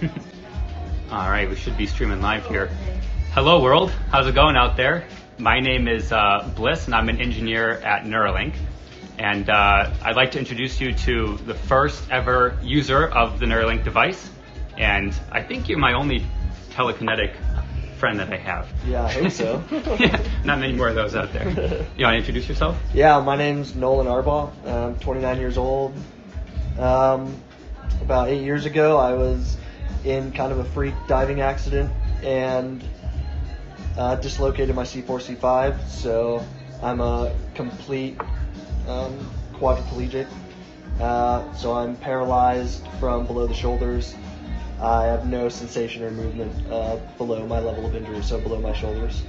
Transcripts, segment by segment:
All right, we should be streaming live here. Hello world, how's it going out there? My name is Bliss and I'm an engineer at Neuralink. And I'd like to introduce you to the first ever user of the Neuralink device. And I think you're my only telekinetic friend that I have. Yeah, I hope so. Yeah, not many more of those out there. You want to introduce yourself? Yeah, my name's Nolan Arbaugh. I'm 29 years old. About 8 years ago, I was in kind of a freak diving accident and dislocated my C4, C5. So I'm a complete quadriplegic. So I'm paralyzed from below the shoulders. I have no sensation or movement below my level of injury, so below my shoulders.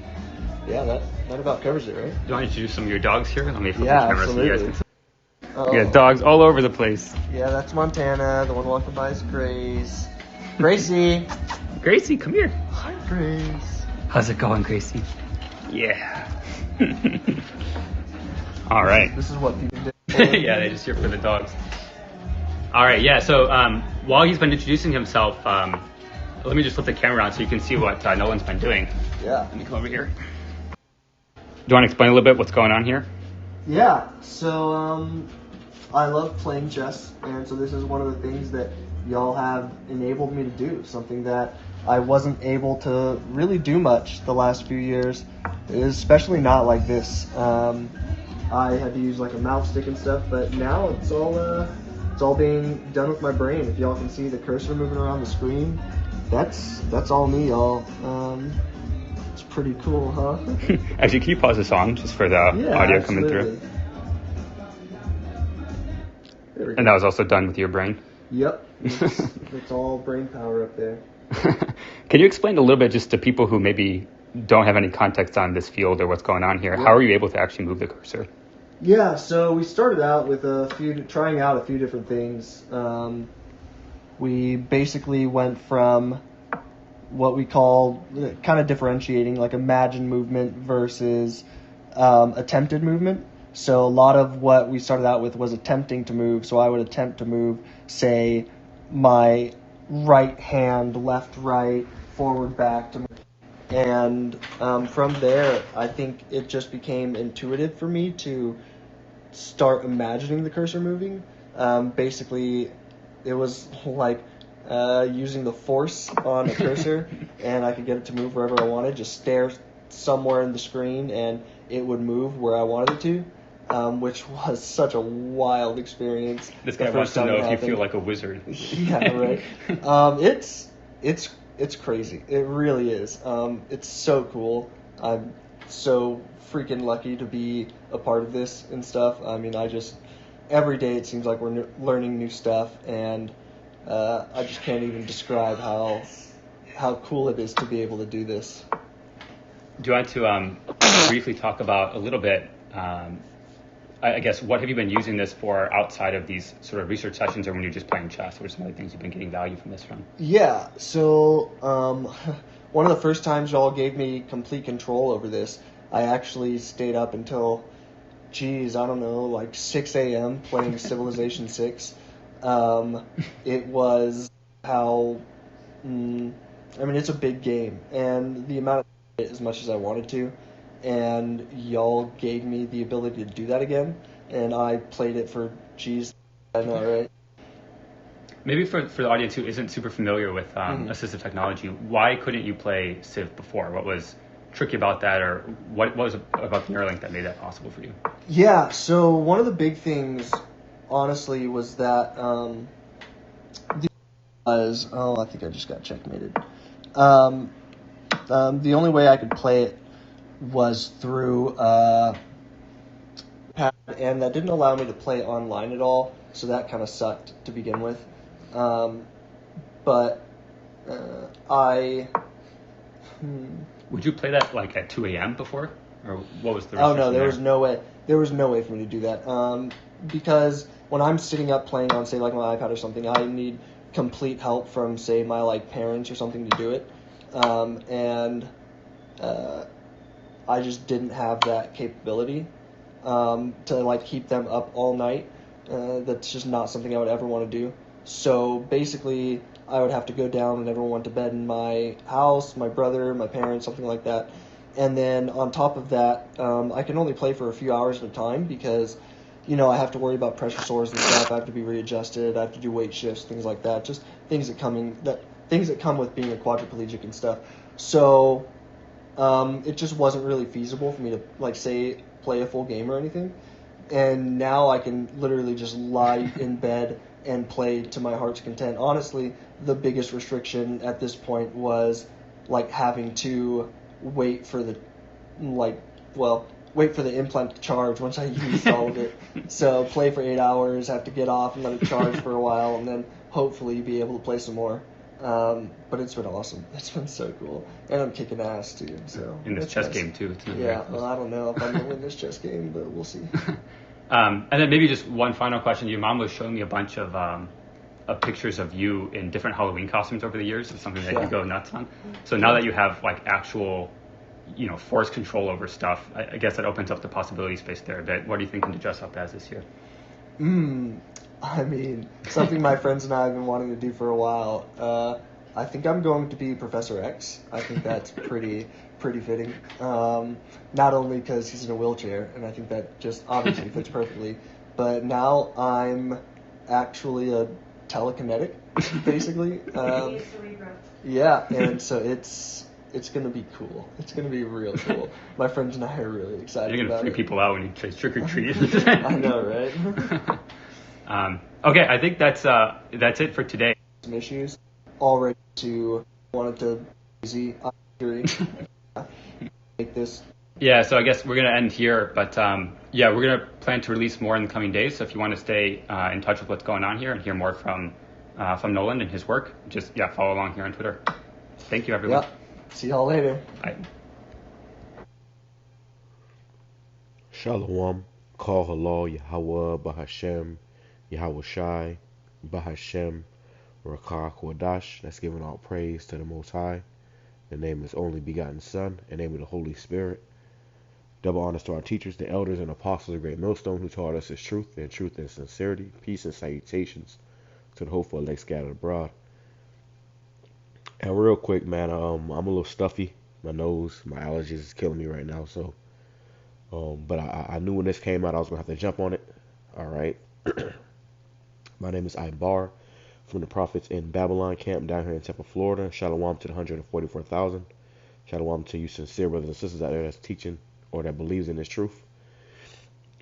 Yeah, that about covers it, right? Do you want to introduce some of your dogs here? Let me flip Yeah, the camera so you guys absolutely. can see. We got dogs all over the place. Yeah, that's Montana. The one walking by is Grace. Gracie! Gracie, come here. Hi, Grace. How's it going, Gracie? Yeah. All right. This is what people do. Yeah, they just here for the dogs. All right, yeah, so while he's been introducing himself, let me just flip the camera on so you can see what Nolan's been doing. Yeah. Let me come over here. Do you want to explain a little bit what's going on here? Yeah, so I love playing chess, and so this is one of the things that y'all have enabled me to do, something that I wasn't able to really do much the last few years, especially not like this. I had to use like a mouse stick and stuff, but now it's all being done with my brain. If y'all can see the cursor moving around the screen, that's all me, y'all. It's pretty cool, huh? Actually, can you pause the song just for the audio coming through? And that was also done with your brain? Yep. It's all brain power up there. Can you explain a little bit just to people who maybe don't have any context on this field or what's going on here? Yeah. How are you able to actually move the cursor? Yeah, so we started out with trying out a few different things. We basically went from what we call kind of differentiating, like imagined movement versus attempted movement. So a lot of what we started out with was attempting to move. So I would attempt to move, say, my right hand, left, right, forward, back to move. And from there, I think it just became intuitive for me to start imagining the cursor moving. Basically, it was like using the force on a cursor, and I could get it to move wherever I wanted. Just stare somewhere in the screen, and it would move where I wanted it to. Which was such a wild experience. This guy wants to know if you feel like a wizard. Yeah, right. It's crazy. It really is. It's so cool. I'm so freaking lucky to be a part of this and stuff. I mean, every day it seems like we're learning new stuff, and I just can't even describe how cool it is to be able to do this. Do you want to briefly talk about a little bit, I guess, what have you been using this for outside of these sort of research sessions, or when you're just playing chess? What are some of the things you've been getting value from this from? Yeah, so one of the first times y'all gave me complete control over this, I actually stayed up until, like 6 a.m. playing Civilization 6. It was it's a big game, and the amount of as much as I wanted to. And y'all gave me the ability to do that again, and I played it for, I know, right? Maybe for the audience who isn't super familiar with assistive technology, why couldn't you play Civ before? What was tricky about that, or what was it about the Neuralink that made that possible for you? Yeah, so one of the big things, honestly, was that I think I just got checkmated. The only way I could play it was through pad, and that didn't allow me to play online at all, so that kind of sucked to begin with. But Would you play that like at 2 a.m. before, or what was the? Oh no, there was no way. There was no way for me to do that. Because when I'm sitting up playing on, say, like my iPad or something, I need complete help from, say, my like parents or something to do it, and I just didn't have that capability to like keep them up all night. That's just not something I would ever want to do. So basically, I would have to go down when everyone went to bed in my house, my brother, my parents, something like that. And then on top of that, I can only play for a few hours at a time because, I have to worry about pressure sores and stuff. I have to be readjusted. I have to do weight shifts, things like that. Just things that come with being a quadriplegic and stuff. So it just wasn't really feasible for me to play a full game or anything. And now I can literally just lie in bed and play to my heart's content. Honestly, the biggest restriction at this point was having to wait for the implant to charge once I used all of it. So play for 8 hours, have to get off and let it charge for a while, and then hopefully be able to play some more. But it's been awesome. It's been so cool, and I'm kicking ass too. So in this chess game too. Yeah, well, I don't know if I'm gonna win this chess game, but we'll see. And then maybe just one final question. Your mom was showing me a bunch of pictures of you in different Halloween costumes over the years. It's something that you go nuts on. So now that you have actual, force control over stuff, I guess that opens up the possibility space there a bit. What are you thinking to dress up as this year? I mean, something my friends and I have been wanting to do for a while. I think I'm going to be Professor X. I think that's pretty fitting. Not only because he's in a wheelchair, and I think that just obviously fits perfectly, but now I'm actually a telekinetic, basically. Yeah, and so it's going to be cool. It's going to be real cool. My friends and I are really excited about it. You're going to freak people out when you say trick or treat. I know, right? Okay, I think that's it for today. Some issues already wanted to easy make this. Yeah, so I guess we're gonna end here, but we're gonna plan to release more in the coming days. So if you want to stay in touch with what's going on here and hear more from Nolan and his work, just follow along here on Twitter. Thank you, everyone. Yeah. See y'all later. Bye. Shalom, call halal, YAHAWAH, BAHASHAM, YAHAWASHI, BAHASHAM, RAWCHAA, QADASH. That's giving all praise to the Most High. The name of His only begotten Son, in the name of the Holy Spirit. Double honors to our teachers, the elders, and apostles of Great Millstone, who taught us His truth and sincerity. Peace and salutations to the hopeful elect scattered abroad. And real quick, man, I'm a little stuffy. My nose, my allergies is killing me right now. So, but I knew when this came out, I was gonna have to jump on it. All right. My name is Ibar from the Prophets in Babylon camp down here in Tampa, Florida. Shalom to the 144,000. Shalom to you sincere brothers and sisters out there that's teaching or that believes in this truth.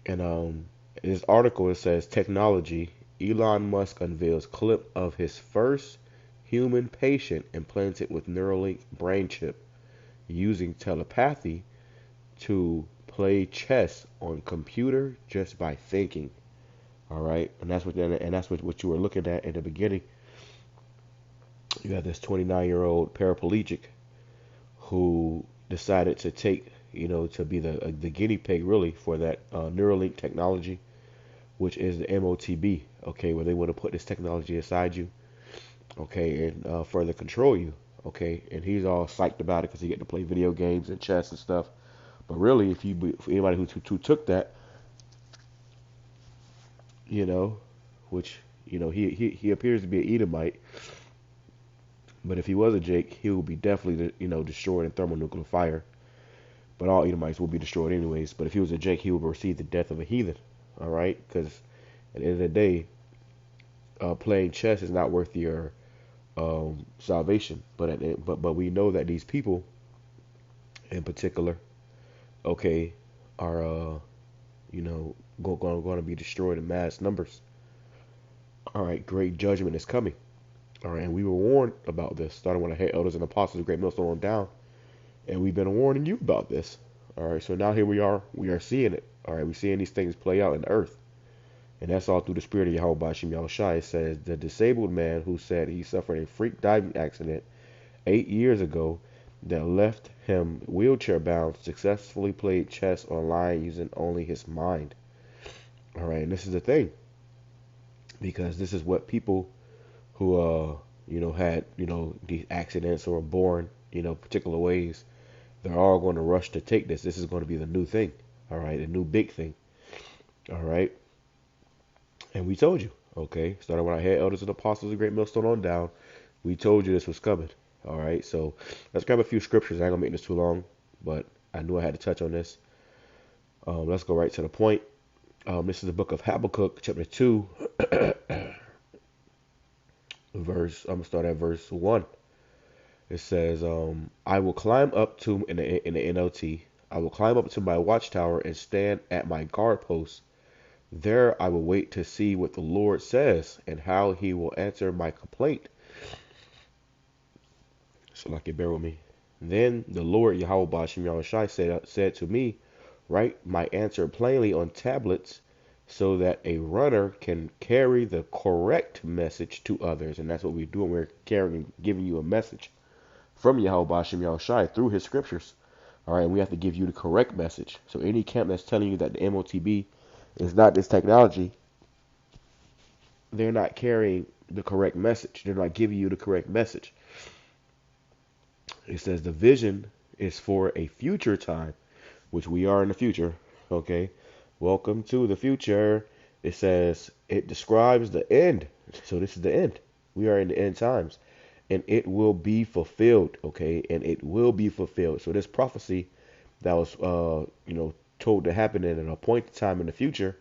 And in this article, it says technology. Elon Musk unveils clip of his first human patient implanted with Neuralink brain chip using telepathy to play chess on computer just by thinking. All right, and that's what you were looking at in the beginning. You have this 29-year-old paraplegic who decided to take, to be the guinea pig really for that Neuralink technology, which is the MOTB. Okay, where they want to put this technology inside you. Okay, and further control you. Okay, and he's all psyched about it because he get to play video games and chess and stuff. But really, for anybody who took that, which he appears to be an Edomite, but if he was a Jake, he would be definitely destroyed in thermonuclear fire. But all Edomites will be destroyed anyways. But if he was a Jake, he would receive the death of a heathen. All right, because at the end of the day, playing chess is not worth your salvation. But we know that these people, in particular, okay, are going to be destroyed in mass numbers. All right, great judgment is coming. All right, and we were warned about this, starting when I had elders and apostles of Great Millstone on down, and we've been warning you about this. All right, so now here we are seeing it. All right, we're seeing these things play out in the earth, and that's all through the spirit of YAHAWASHI. It says the disabled man who said he suffered a freak diving accident 8 years ago that left him wheelchair bound successfully played chess online using only his mind. All right, and this is the thing, because this is what people who had these accidents or were born particular ways, they're all going to rush to take this. This is going to be the new thing. All right, the new big thing. All right, and we told you, okay, starting when I had elders and apostles of Great Millstone on down, We told you this was coming. All right, so let's grab a few scriptures. I ain't gonna make this too long, but I knew I had to touch on this. Let's go right to the point. This is the book of Habakkuk, chapter 2, verse. I'm gonna start at verse 1. It says, "I will climb up to in the NLT. I will climb up to my watchtower and stand at my guard post. There I will wait to see what the Lord says and how He will answer my complaint." So, like, bear with me. Then the Lord YAHAWASHI said to me, "Write my answer plainly on tablets so that a runner can carry the correct message to others." And that's what we're doing. We're giving you a message from YAHAWASHI through His scriptures. All right, and we have to give you the correct message. So any camp that's telling you that the MOTB is not this technology, they're not carrying the correct message. They're not giving you the correct message. It says the vision is for a future time, which we are in the future. Okay, welcome to the future. It says it describes the end. So this is the end. We are in the end times, and it will be fulfilled. Okay, and it will be fulfilled. So this prophecy that was told to happen in an appointed time in the future,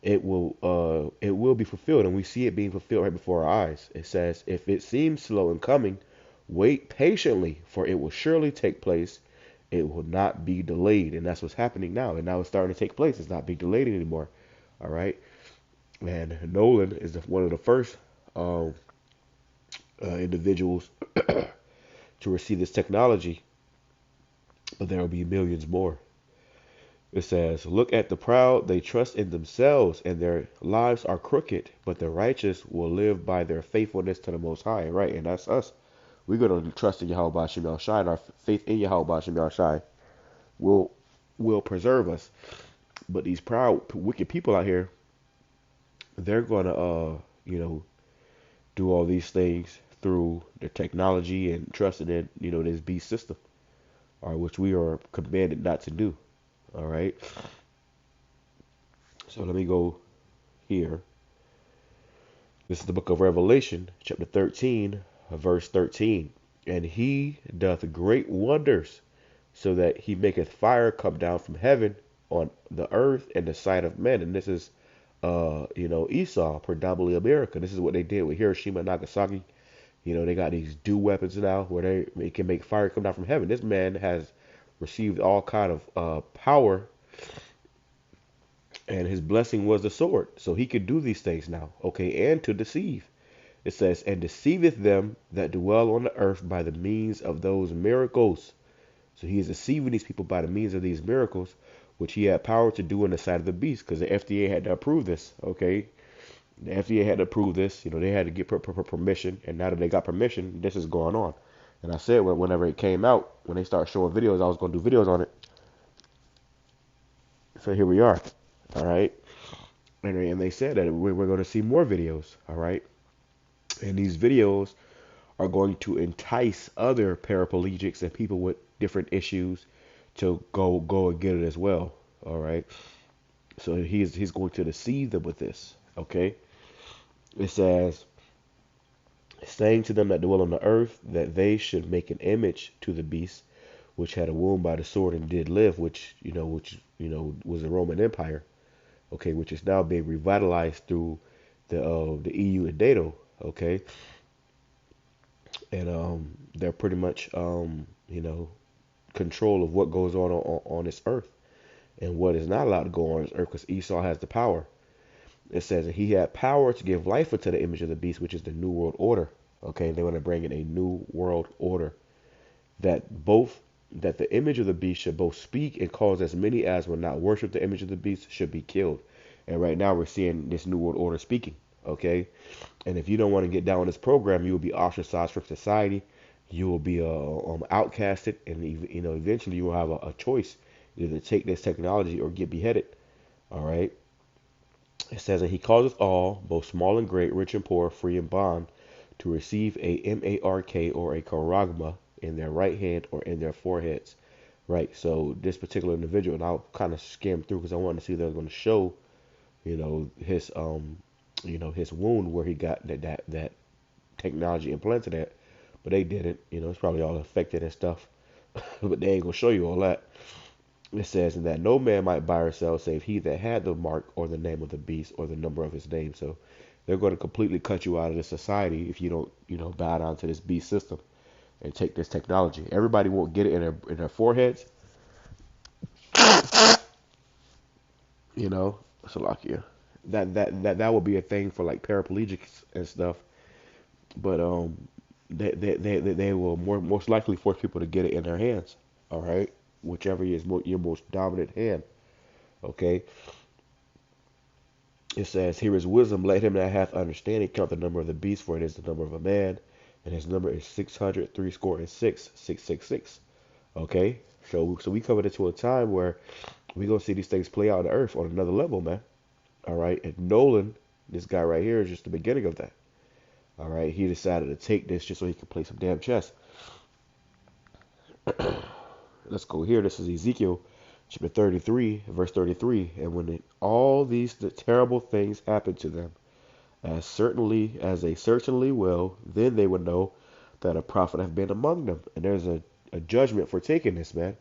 it will be fulfilled, and we see it being fulfilled right before our eyes. It says, "If it seems slow in coming, wait patiently, for it will surely take place. It will not be delayed." And that's what's happening now. And now it's starting to take place. It's not being delayed anymore. All right. And Nolan is one of the first individuals to receive this technology, but there will be millions more. It says, "Look at the proud. They trust in themselves, and their lives are crooked, but the righteous will live by their faithfulness to the Most High." Right. And that's us. We're going to trust in Yahweh Shem Yahushai, and our faith in Yahweh Shem Yahushai will preserve us. But these proud, wicked people out here, they're going to, do all these things through the technology and trusting in, this beast system, all right, which we are commanded not to do. All right. So let me go here. This is the book of Revelation, chapter 13, verse 13. "And He doth great wonders, so that He maketh fire come down from heaven on the earth in the sight of men." And this is, Esau, predominantly America. This is what they did with Hiroshima and Nagasaki. They got these dew weapons now where they can make fire come down from heaven. This man has received all kind of power, and his blessing was the sword. So he could do these things now. Okay, and to deceive. It says, "And deceiveth them that dwell on the earth by the means of those miracles." So he is deceiving these people by the means of these miracles, which he had power to do in the sight of the beast, because the FDA had to approve this. Okay, the FDA had to approve this. They had to get permission, and now that they got permission, this is going on. And I said whenever it came out, when they started showing videos, I was going to do videos on it. So here we are. All right, and they said that we're going to see more videos. All right, and these videos are going to entice other paraplegics and people with different issues to go and get it as well. All right. So he's going to deceive them with this. Okay. It says, "Saying to them that dwell on the earth that they should make an image to the beast, which had a wound by the sword and did live," which was the Roman Empire. Okay, which is now being revitalized through the EU and NATO. Okay. And they're pretty much control of what goes on this earth and what is not allowed to go on this earth, because Esau has the power. It says that he had power to give life unto the image of the beast, which is the new world order. Okay, they want to bring in a new world order that the image of the beast should both speak and cause as many as will not worship the image of the beast should be killed. And right now we're seeing this new world order speaking. Okay, and if you don't want to get down with this program, you will be ostracized from society. You will be outcasted, and eventually you will have a choice: either take this technology or get beheaded. All right. It says that he causeth all, both small and great, rich and poor, free and bond, to receive a mark or a charagma in their right hand or in their foreheads. Right. So this particular individual, and I'll kind of skim through because I want to see if they're going to show, his wound where he got that technology implanted that, but they didn't. It's probably all affected and stuff, but they ain't gonna show you all that. It says, and that no man might buy or sell save he that had the mark or the name of the beast or the number of his name. So they're going to completely cut you out of the society if you don't, bow down to this beast system and take this technology. Everybody won't get it in their foreheads, Salakia. That would be a thing for like paraplegics and stuff. But they will most likely force people to get it in their hands. All right, whichever is your most dominant hand. Okay. It says, here is wisdom, let him that hath understanding count the number of the beast, for it is the number of a man, and his number is 666. Okay, so we covered into a time where we gonna see these things play out on the earth on another level, man. All right, and Nolan, this guy right here, is just the beginning of that. All right, he decided to take this just so he could play some damn chess. Let's go here. This is Ezekiel chapter 33, verse 33. And when all these terrible things happen to them, as they certainly will, then they would know that a prophet have been among them. And there's a judgment for taking this, man.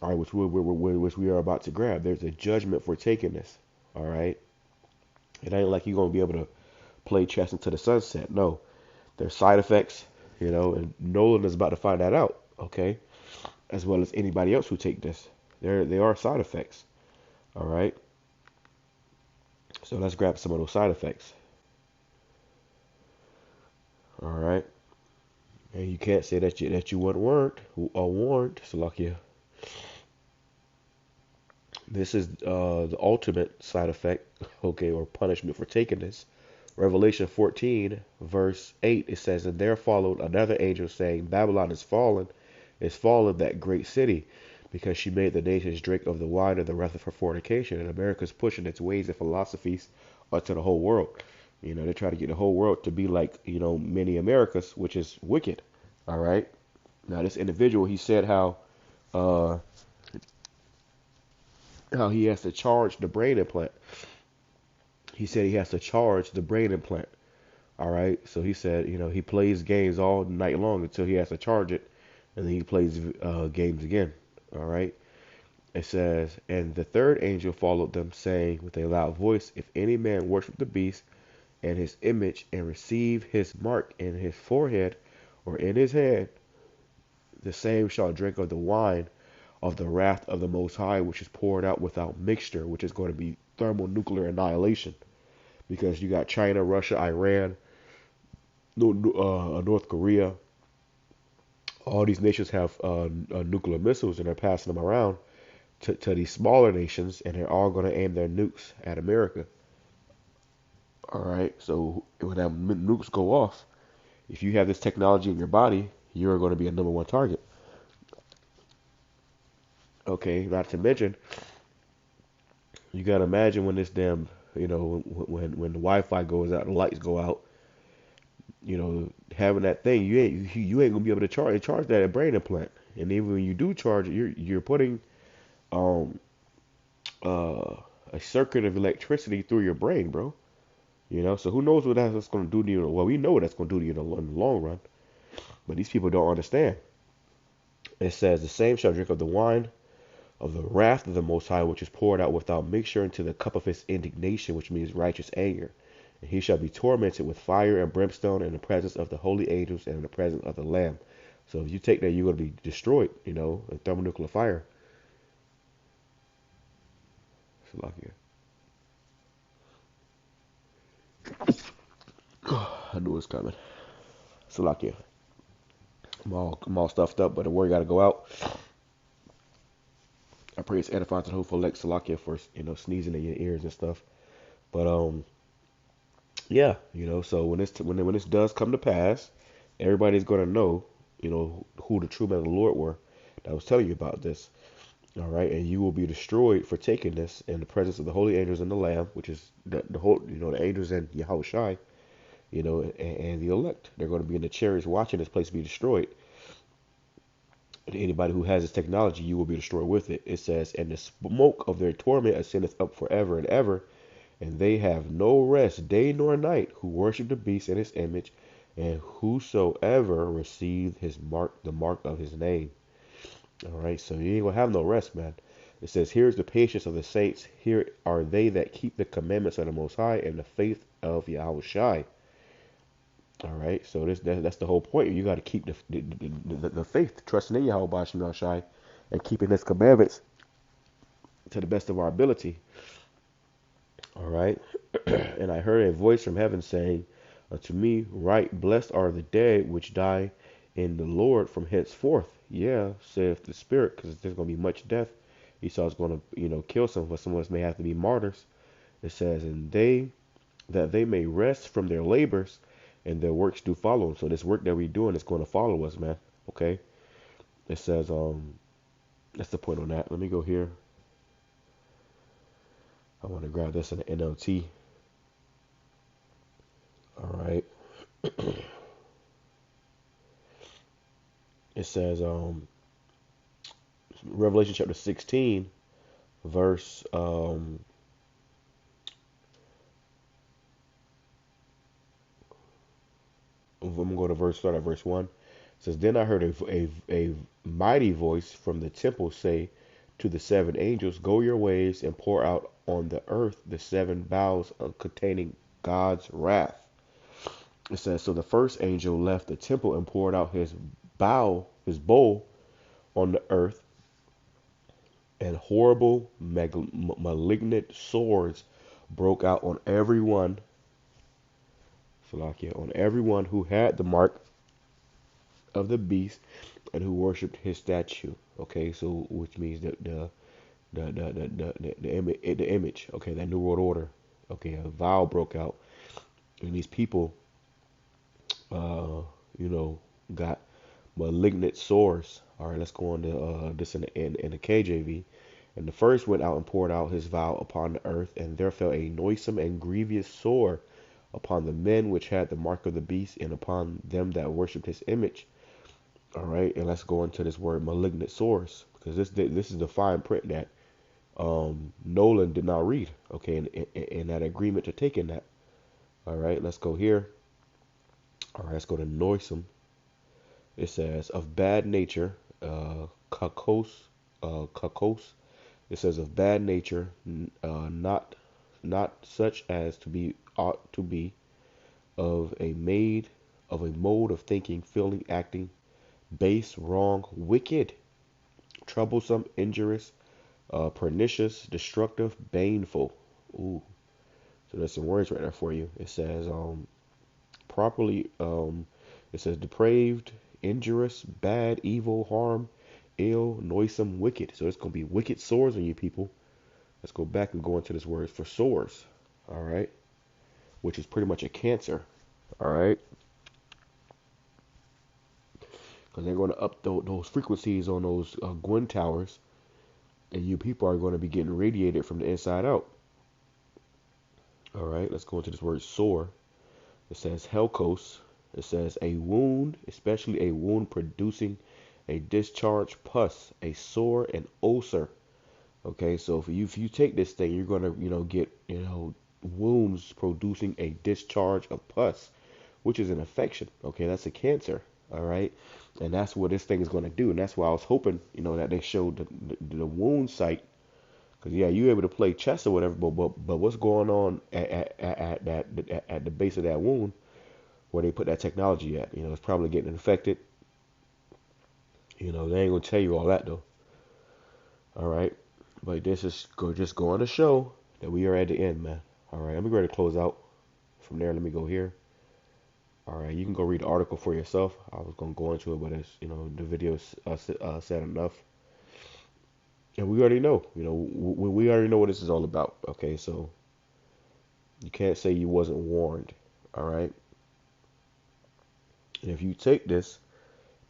All right, which we are about to grab. There's a judgment for taking this. All right. It ain't like you're gonna be able to play chess into the sunset. No, there's side effects, and Nolan is about to find that out. Okay, as well as anybody else who take this. There are side effects. All right. So let's grab some of those side effects. All right. And you can't say that you weren't warned. Salakia. This is the ultimate side effect, okay, or punishment for taking this. Revelation 14, verse 8, it says, and there followed another angel saying, Babylon is fallen, that great city, because she made the nations drink of the wine of the wrath of her fornication. And America's pushing its ways and philosophies to the whole world. They try to get the whole world to be like, many Americas, which is wicked. All right. Now, this individual, he said how he has to charge the brain implant. He said he has to charge the brain implant. All right. So he said, he plays games all night long until he has to charge it. And then he plays games again. All right. It says, and the third angel followed them, saying with a loud voice, if any man worship the beast and his image and receive his mark in his forehead or in his hand, the same shall drink of the wine of the wrath of the Most High, which is poured out without mixture, which is going to be thermonuclear annihilation. Because you got China, Russia, Iran, North Korea. All these nations have nuclear missiles, and they're passing them around to these smaller nations, and they're all going to aim their nukes at America. All right, so when that nukes go off, if you have this technology in your body, you're going to be a number one target. Okay, not to mention, you got to imagine when this damn, when the Wi-Fi goes out, the lights go out, having that thing, you ain't gonna be able to charge that brain implant. And even when you do charge it, you're putting a circuit of electricity through your brain, bro. So who knows what that's going to do to you? Well, we know what that's going to do to you in the long run, but these people don't understand. It says, the same shall drink of the wine of the wrath of the Most High, which is poured out without mixture into the cup of his indignation, which means righteous anger. And he shall be tormented with fire and brimstone in the presence of the holy angels and in the presence of the Lamb. So if you take that, you're going to be destroyed, in thermonuclear fire. Salakia. I knew it was coming. Salakia. I'm all stuffed up, but the word got to go out. I pray it's edifying to the hopeful elect, Salakia, for sneezing in your ears and stuff. But yeah, so when this does come to pass, everybody's gonna know, who the true men of the Lord were that was telling you about this. All right, and you will be destroyed for taking this in the presence of the holy angels and the Lamb, which is the whole, the angels and YAHAWASHI, and the elect. They're going to be in the chariots watching this place be destroyed. And anybody who has this technology, you will be destroyed with it. It says, and the smoke of their torment ascendeth up forever and ever, and they have no rest day nor night who worship the beast and his image and whosoever received his mark, the mark of his name. All right, so you ain't gonna have no rest, man. It says, here's the patience of the saints. Here are they that keep the commandments of the Most High and the faith of Yahawashi. All right, so that's the whole point. You got to keep the faith, trusting in Yahawashi and keeping His commandments to the best of our ability. All right, and I heard a voice from heaven saying unto me, right, blessed are the dead which die in the Lord from henceforth. Yeah, saith the Spirit, because there's going to be much death. Esau's going to, kill some of us. Some of us may have to be martyrs. It says, and that they may rest from their labors, and their works do follow them. So this work that we're doing is going to follow us, man. Okay. It says, that's the point on that. Let me go here. I want to grab this in the NLT. All right. It says, Revelation chapter 16, verse, I'm going to go to start at verse 1. It says, then I heard a mighty voice from the temple say to the seven angels, go your ways and pour out on the earth the seven bowls containing God's wrath. It says, so the first angel left the temple and poured out his bowl on the earth, and horrible malignant swords broke out on everyone, on everyone who had the mark of the beast and who worshipped his statue. Okay, so which means the image. Okay, that new world order. Okay, a vow broke out, and these people, got malignant sores. All right, let's go on to this in the KJV. And the first went out and poured out his vow upon the earth, and there fell a noisome and grievous sore upon the men which had the mark of the beast, and upon them that worshipped his image. All right, and let's go into this word malignant sores, because this is the fine print that Nolan did not read. Okay, in that agreement to take in that. All right, let's go here. All right, let's go to noisome. It says of bad nature, kakos. It says of bad nature, not such as to be ought to be, of a mode of thinking, feeling, acting, base, wrong, wicked, troublesome, injurious, pernicious, destructive, baneful. Ooh, so there's some words right there for you. It says properly. It says depraved, injurious, bad, evil, harm, ill, noisome, wicked. So it's going to be wicked sores on you people. Let's go back and go into this word for sores. All right. Which is pretty much a cancer. All right. Because they're going to up those frequencies on those Gwyn towers. And you people are going to be getting radiated from the inside out. All right. Let's go into this word sore. It says helkos. It says a wound, especially a wound producing a discharge, pus, a sore, an ulcer. Okay, so if you take this thing, you're gonna get wounds producing a discharge of pus, which is an infection. Okay, that's a cancer. All right, and that's what this thing is gonna do, and that's why I was hoping that they showed the wound site, because yeah, you're able to play chess or whatever, but what's going on at the base of that wound, where they put that technology at? It's probably getting infected. They ain't gonna tell you all that though. All right, but this is just going to show that we are at the end, man. All right, I'm ready to close out. From there, let me go here. All right, you can go read the article for yourself. I was gonna go into it, but it's the video said enough, and we already know. We already know what this is all about. Okay, so you can't say you wasn't warned. All right, and if you take this,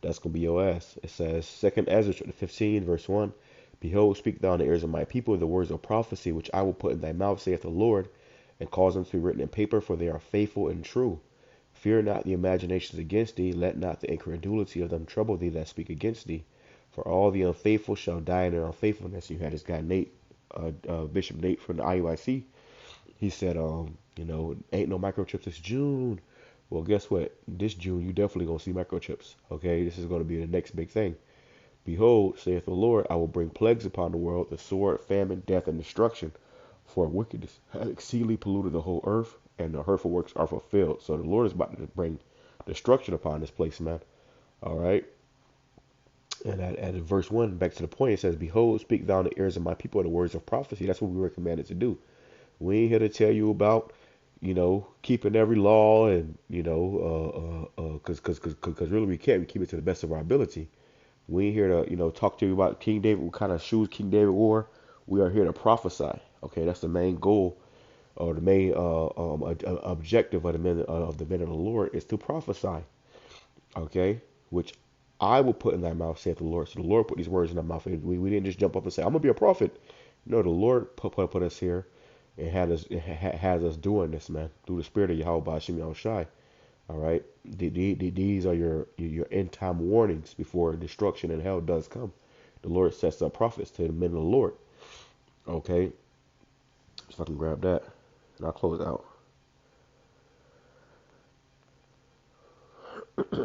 that's going to be your ass. It says, 2nd Ezra 15, verse 1, behold, speak thou in the ears of my people the words of prophecy, which I will put in thy mouth, saith the Lord, and cause them to be written in paper, for they are faithful and true. Fear not the imaginations against thee, let not the incredulity of them trouble thee that speak against thee. For all the unfaithful shall die in their unfaithfulness. You had this guy Nate, Bishop Nate from the IUIC. He said, ain't no microchips this June. Well, guess what? This June, you definitely gonna see microchips. Okay, this is gonna be the next big thing. Behold, saith the Lord, I will bring plagues upon the world, the sword, famine, death, and destruction. For wickedness hath exceedingly polluted the whole earth, and the hurtful works are fulfilled. So the Lord is about to bring destruction upon this place, man. All right. And at verse 1, back to the point, it says, Behold, speak thou in the ears of my people the words of prophecy. That's what we were commanded to do. We ain't here to tell you about, keeping every law and, because really we can't. We keep it to the best of our ability. We ain't here to, talk to you about King David, what kind of shoes King David wore. We are here to prophesy. Okay, that's the main goal or the main objective of the men of the Lord is to prophesy. Okay, which I will put in thy mouth, saith the Lord. So the Lord put these words in our mouth. We didn't just jump up and say, I'm gonna be a prophet. No, the Lord put us here and has us doing this, man, through the Spirit of Yahawah BAHASHAM YAHAWASHI. All right, these are your end time warnings before destruction and hell does come. The Lord sets up prophets to the men of the Lord. Okay, so if I can grab that, and I'll close out. Let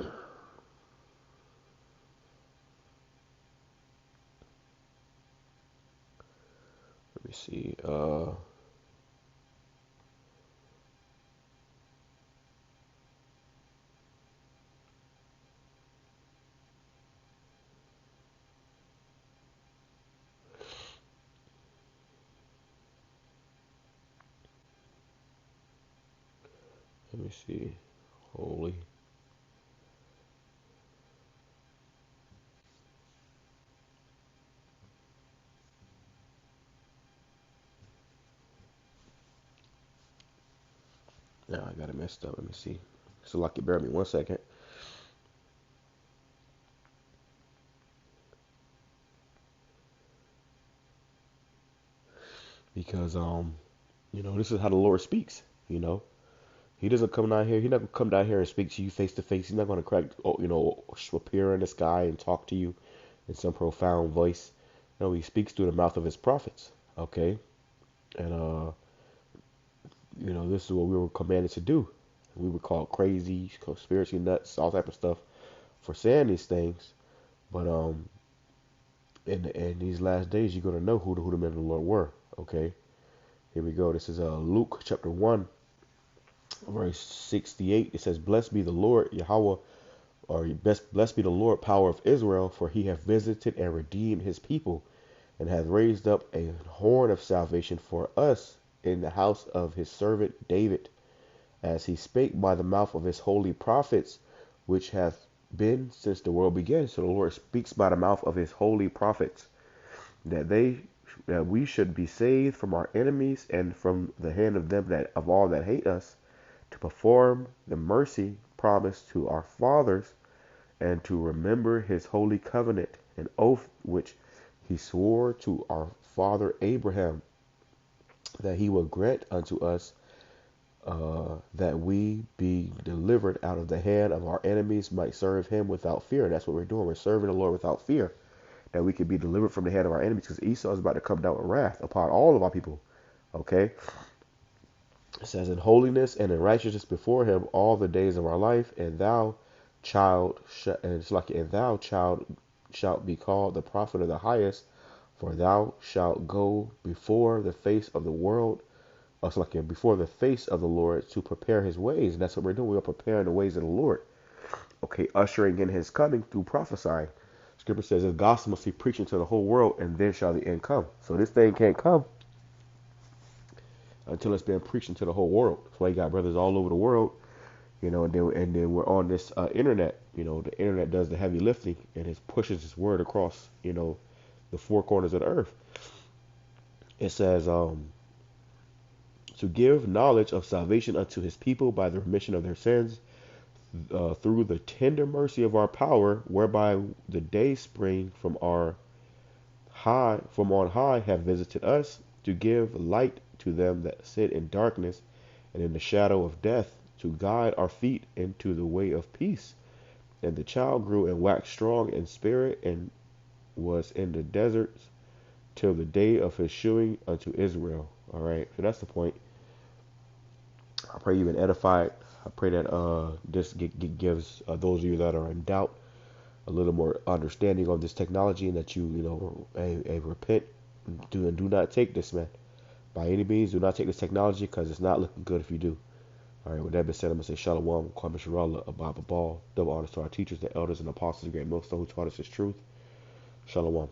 me see. Let me see. Holy. Now I got it messed up. Let me see. So, like, you bear me 1 second. Because this is how the Lord speaks. He doesn't come down here. He's not gonna come down here and speak to you face to face. He's not gonna appear in the sky and talk to you in some profound voice. No, he speaks through the mouth of his prophets. Okay, and this is what we were commanded to do. We were called crazy, conspiracy nuts, all type of stuff for saying these things. But in these last days, you're gonna know who the men of the Lord were. Okay, here we go. This is Luke chapter 1. Verse 68, it says, Blessed be the Lord, Yahawah, or blessed be the Lord, power of Israel, for he hath visited and redeemed his people, and hath raised up a horn of salvation for us in the house of his servant David, as he spake by the mouth of his holy prophets, which hath been since the world began. So the Lord speaks by the mouth of his holy prophets, that we should be saved from our enemies and from the hand of them that of all that hate us, to perform the mercy promised to our fathers, and to remember his holy covenant, an oath which he swore to our father Abraham, that he will grant unto us, that we, be delivered out of the hand of our enemies, might serve him without fear. And that's what we're doing. We're serving the Lord without fear, that we could be delivered from the hand of our enemies, because Esau is about to come down with wrath upon all of our people. Okay. It says, in holiness and in righteousness before him all the days of our life, and thou, child, shalt be called the prophet of the highest, for thou shalt go before the face of the world, before the face of the Lord, to prepare his ways. And that's what we're doing. We are preparing the ways of the Lord. Okay, ushering in his coming through prophesying. Scripture says the gospel must be preaching to the whole world, and then shall the end come. So this thing can't come until it's been preaching to the whole world. That's why you got brothers all over the world, and then we're on this internet. The internet does the heavy lifting, and it pushes this word across, the four corners of the earth. It says, to give knowledge of salvation unto his people by the remission of their sins, through the tender mercy of our power, whereby the day spring from on high have visited us, to give light to them that sit in darkness and in the shadow of death, to guide our feet into the way of peace. And the child grew and waxed strong in spirit, and was in the deserts till the day of his shewing unto Israel. All right, so that's the point. I pray you've been edified. I pray that this gives those of you that are in doubt a little more understanding of this technology, and that you repent. Do not take this, man. By any means, do not take this technology, because it's not looking good if you do. All right, with that being said, I'm going to say Shalom, Kwame Sharala, Abba Ball, double honors to our teachers, the elders, and apostles of Great Millstone who taught us this truth. Shalom.